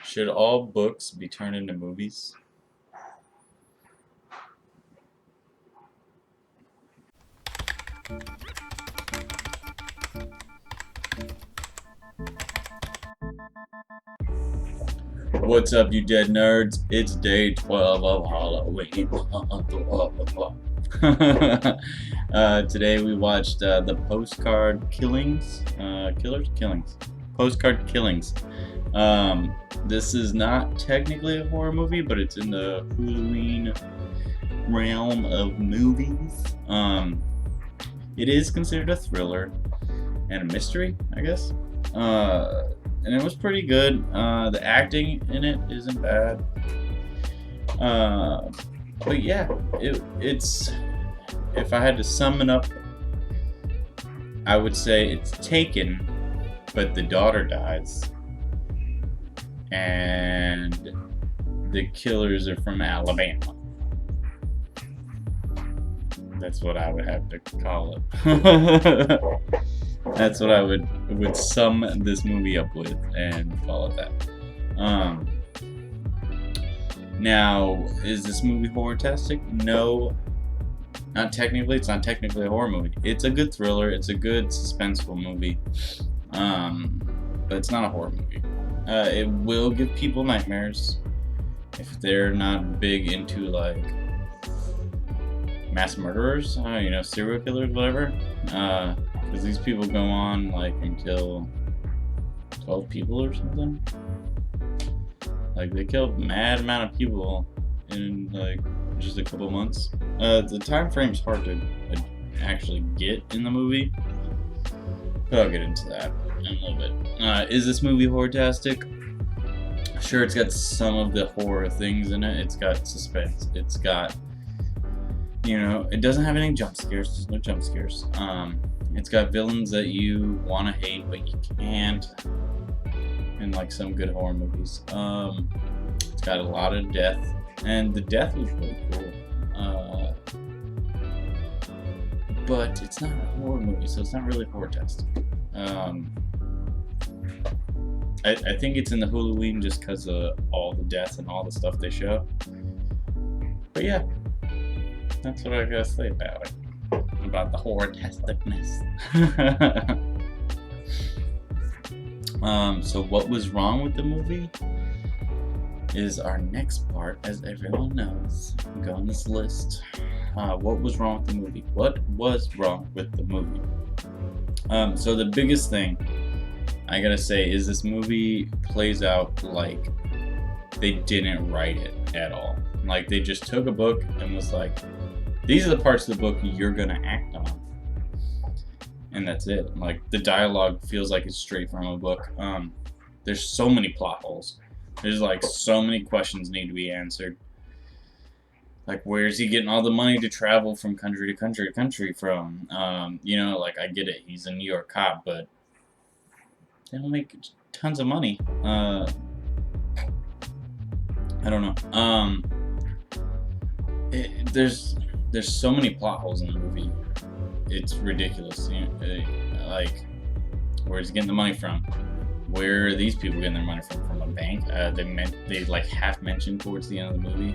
Should all books be turned into movies? What's up, you dead nerds? It's day 12 of Halloween. Today we watched the Postcard Killings. Postcard Killings. This is not technically a horror movie, but it's in the Halloween realm of movies. It is considered a thriller and a mystery, I guess. And it was pretty good. The acting in it isn't bad. But yeah, it's. If I had to sum it up, I would say it's Taken, but the daughter dies, and the killers are from Alabama. That's what I would have to call it. That's what I would sum this movie up with and call it that. Now, is this movie horror-tastic? No, not technically. It's not technically a horror movie. It's a good thriller. It's a good suspenseful movie. But it's not a horror movie. It will give people nightmares if they're not big into like mass murderers, serial killers, whatever. Because these people go on like until 12 people or something. Like they killed a mad amount of people in like just a couple months. The time frame's hard to actually get in the movie, but I'll get into that in a little bit. Is this movie horror-tastic? Sure, it's got some of the horror things in it. It's got suspense. It's got, it doesn't have any jump scares. There's no jump scares. It's got villains that you want to hate, but you can't. In like some good horror movies. It's got a lot of death, and the death was really cool. But it's not a horror movie, so it's not really horror-tastic. I think it's in the Halloween just because of all the death and all the stuff they show. But yeah, that's what I gotta say about it. About the horror-tasticness. So what was wrong with the movie is our next part, as everyone knows. Go on this list. What was wrong with the movie? What was wrong with the movie? So the biggest thing I gotta say is this movie plays out like they didn't write it at all. Like they just took a book and was like, these are the parts of the book you're gonna act on. And that's it. Like the dialogue feels like it's straight from a book. There's so many plot holes. There's like so many questions need to be answered. Like where's he getting all the money to travel from country to country to country from? Like I get it. He's a New York cop, but they don't make tons of money. I don't know. There's so many plot holes in the movie. It's ridiculous. Like, where's he getting the money from? Where are these people getting their money from? From a bank? They like half mentioned towards the end of the movie.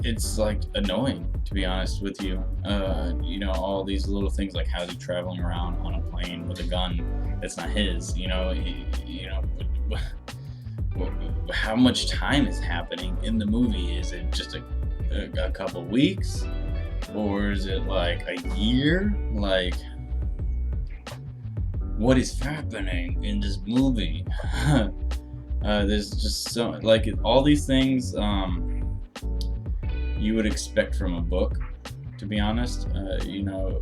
It's like annoying, to be honest with you. All these little things like how's he traveling around on a plane with a gun that's not his. How much time is happening in the movie? Is it just a couple weeks, or is it like a year? Like, what is happening in this movie? There's just so like all these things you would expect from a book, to be honest.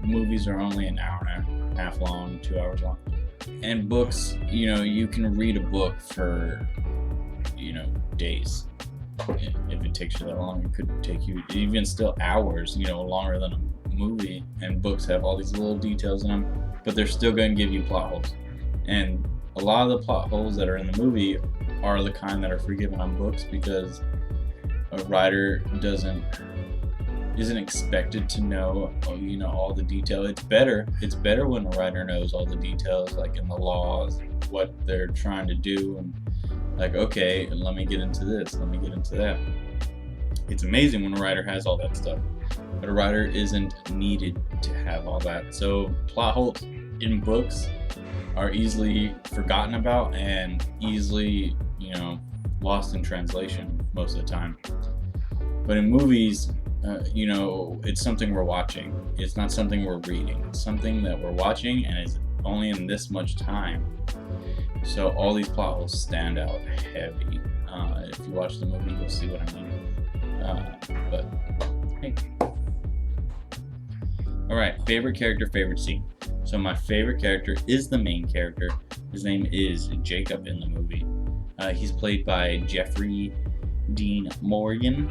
Movies are only an hour and a half long, 2 hours long, and books, you can read a book for days. If it takes you that long, it could take you even still hours, longer than a movie. And books have all these little details in them, but they're still going to give you plot holes. And a lot of the plot holes that are in the movie are the kind that are forgiven on books because a writer doesn't isn't expected to know, all the detail. It's better when a writer knows all the details, like in the laws, what they're trying to do, and like, okay, let me get into this, let me get into that. It's amazing when a writer has all that stuff, but a writer isn't needed to have all that. So plot holes in books are easily forgotten about and easily, lost in translation most of the time. But in movies, it's something we're watching. It's not something we're reading. It's something that we're watching, and it's only in this much time. So all these plot holes stand out heavy. If you watch the movie, you'll see what I mean. But hey. Alright, favorite character, favorite scene. So my favorite character is the main character. His name is Jacob in the movie. He's played by Jeffrey Dean Morgan.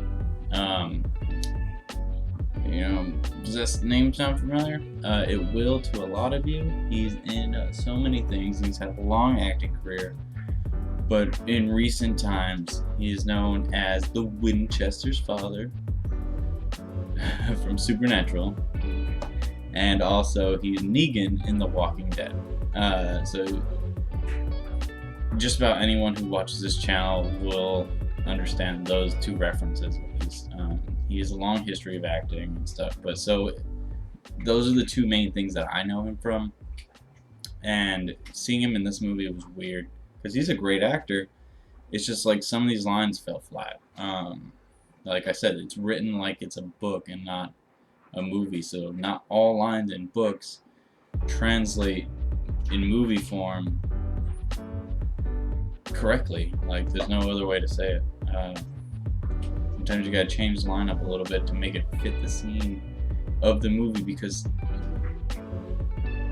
Does this name sound familiar? It will to a lot of you. He's in so many things. He's had a long acting career. But in recent times, he is known as the Winchester's father from Supernatural. And also, he's Negan in The Walking Dead. So just about anyone who watches this channel will understand those two references at least. He has a long history of acting and stuff, but so those are the two main things that I know him from. And seeing him in this movie was weird because he's a great actor. It's just like some of these lines fell flat. Like I said, it's written like it's a book and not a movie, so not all lines in books translate in movie form correctly. Like, there's no other way to say it. Sometimes you gotta change the line up a little bit to make it fit the scene of the movie, because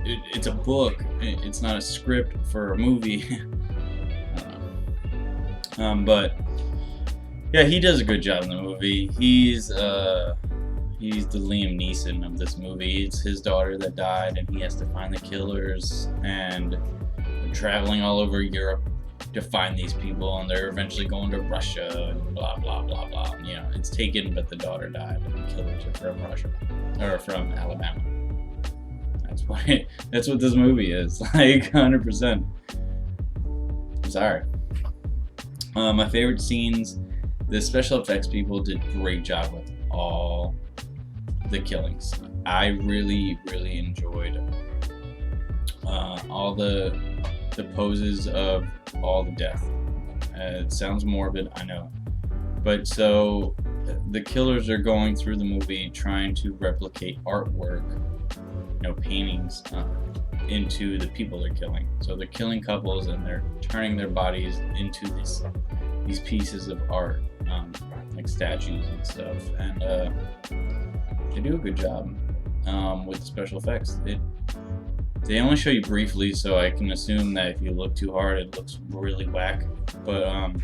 it's a book. It's not a script for a movie. But yeah, he does a good job in the movie. He's the Liam Neeson of this movie. It's his daughter that died, and he has to find the killers, and they're traveling all over Europe to find these people, and they're eventually going to Russia and blah blah blah blah. It's taken, but the daughter died, and the killers are from Russia or from Alabama. That's what this movie is, like 100%. I'm sorry. My favorite scenes, the special effects people did a great job with all the killings. I really enjoyed all the poses of all the death. It sounds morbid, I know, but so the killers are going through the movie trying to replicate artwork, paintings, into the people they're killing. So they're killing couples and they're turning their bodies into these pieces of art, like statues and stuff, and they do a good job with the special effects. They only show you briefly, so I can assume that if you look too hard, it looks really whack. But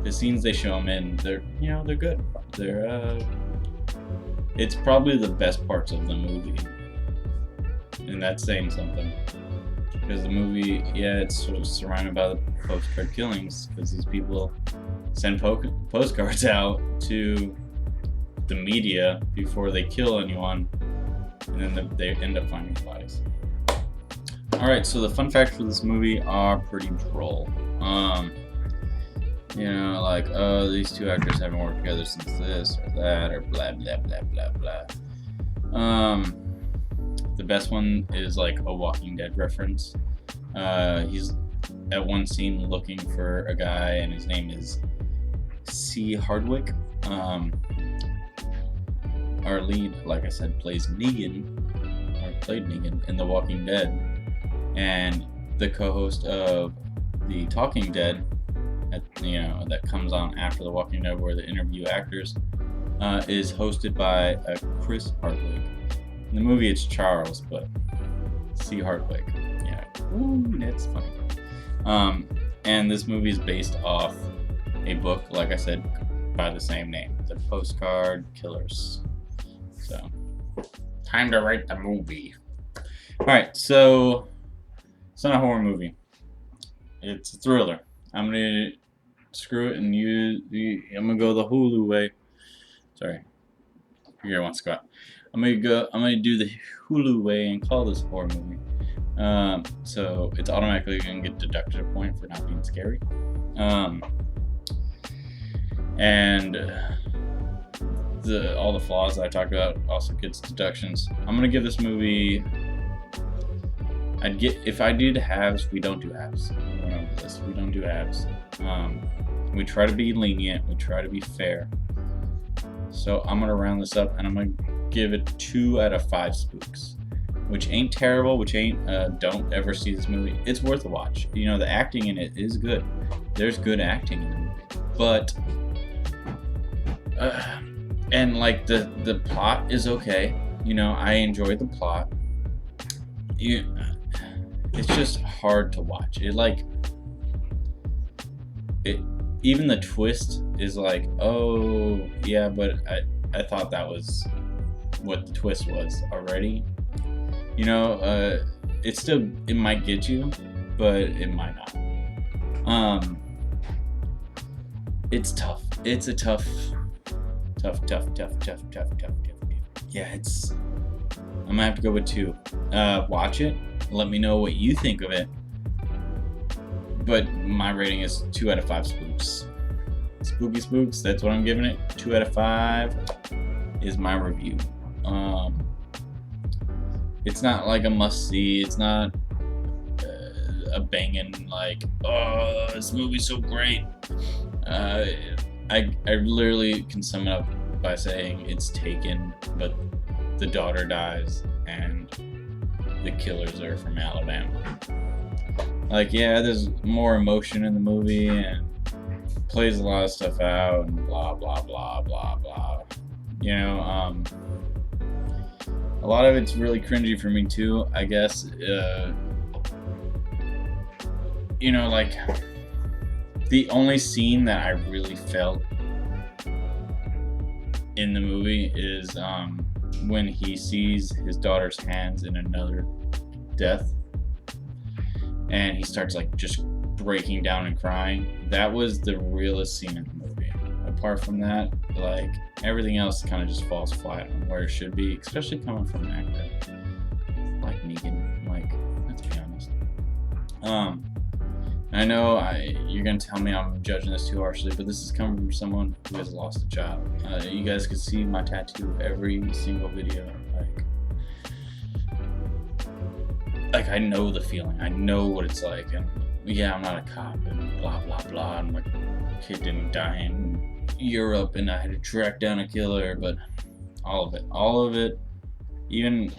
the scenes they show them in, they're good. It's probably the best parts of the movie, and that's saying something. Because the movie, it's sort of surrounded by the postcard killings, because these people send postcards out to the media before they kill anyone, and then they end up finding the bodies. Alright, so the fun facts for this movie are pretty droll. These two actors haven't worked together since this or that, or blah blah blah blah blah. The best one is like a Walking Dead reference. He's at one scene looking for a guy, and his name is C. Hardwick. Our lead, like I said, played Negan in The Walking Dead, and the co-host of The Talking Dead, that comes on after The Walking Dead, where they interview actors, is hosted by Chris Hardwick. In the movie, it's Charles, but C. Hardwick. Yeah, ooh, that's funny. And this movie is based off a book, like I said, by the same name, The Postcard Killings. So, time to write the movie. Alright, so it's not a horror movie. It's a thriller. I'm gonna screw it and I'm gonna go the Hulu way. Sorry. Here, one squat. I'm gonna do the Hulu way and call this a horror movie. So it's automatically gonna get deducted a point for not being scary. And all the flaws that I talked about also gets deductions. I'm gonna give this movie. If I did halves, we don't do halves. We went over this. We don't do halves. We try to be lenient. We try to be fair. So I'm gonna round this up, and I'm gonna give it 2 out of 5 spooks, which ain't terrible. Which ain't don't ever see this movie. It's worth a watch. You know, the acting in it is good. There's good acting in the movie, but and like the plot is okay. You know, I enjoyed the plot. It's just hard to watch. Even the twist is like, oh yeah, but I thought that was what the twist was already. You know, it might get you, but it might not. It's tough. It's a tough. Yeah, I'm gonna have to go with 2. Watch it. Let me know what you think of it. But my rating is 2 out of 5 spooks. Spooky spooks, that's what I'm giving it. 2 out of 5 is my review. It's not like a must-see. It's not a banging like, oh, this movie's so great. I literally can sum it up by saying it's Taken, but the daughter dies and the killers are from Alabama. Like, yeah, there's more emotion in the movie and plays a lot of stuff out and blah blah blah blah blah. You know, a lot of it's really cringy for me too, I guess. You know, like, the only scene that I really felt in the movie is when he sees his daughter's hands in another death and he starts like just breaking down and crying. That was the realest scene in the movie. Apart from that, like, everything else kind of just falls flat on where it should be, especially coming from an actor like Negan. Like, let's be honest. I know you're gonna tell me I'm judging this too harshly, but this is coming from someone who has lost a child. You guys could see my tattoo every single video. Like I know the feeling. I know what it's like. And yeah, I'm not a cop and blah blah blah. And my kid didn't die in Europe, and I had to track down a killer. But all of it, even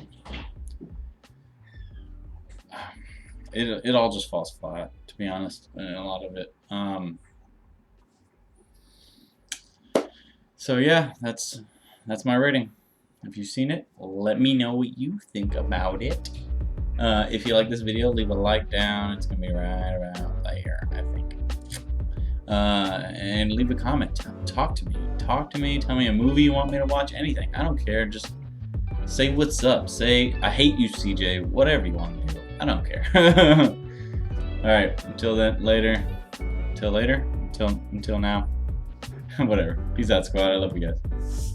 it all just falls flat, to be honest, and a lot of it. So yeah, that's my rating. If you've seen it, let me know what you think about it. If you like this video, leave a like down. It's gonna be right around there, I think. And leave a comment. Talk to me. Tell me a movie you want me to watch. Anything. I don't care. Just say what's up. Say I hate you, CJ. Whatever you want to do. I don't care. Alright, until later. Until now. Whatever. Peace out, squad. I love you guys.